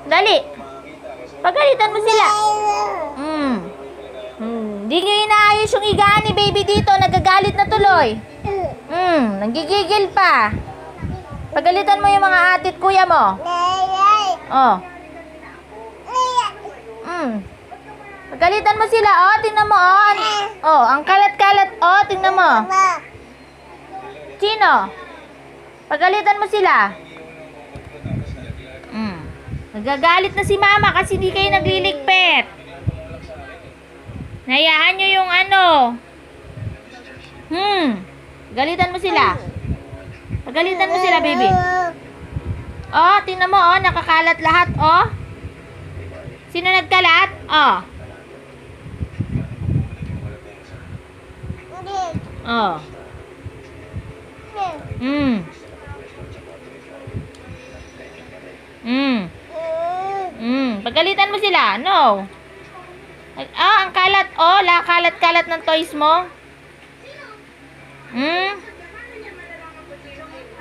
Dali. Pagalitan mo sila. Hindi nyo inaayos yung higaan ni baby dito. Nagagalit na tuloy. Nanggigigil pa. Pagalitan mo yung mga atit kuya mo. Oh. Pagalitan mo sila. Oh, tingnan mo. Oh, ang kalat-kalat. Oh, tingnan mo. Sino? Pagalitan mo sila. Nagagalit na si mama kasi hindi kayo nagliligpit. Nayaan nyo yung ano. Galitan mo sila. Pagalitan mo sila, baby. Oh, tingnan mo, oh, nakakalat lahat, oh. Sino nagkalat? Oh. Oh. Pagalitan mo sila. No. Ah, ang kalat, oh, kalat-kalat ng toys mo.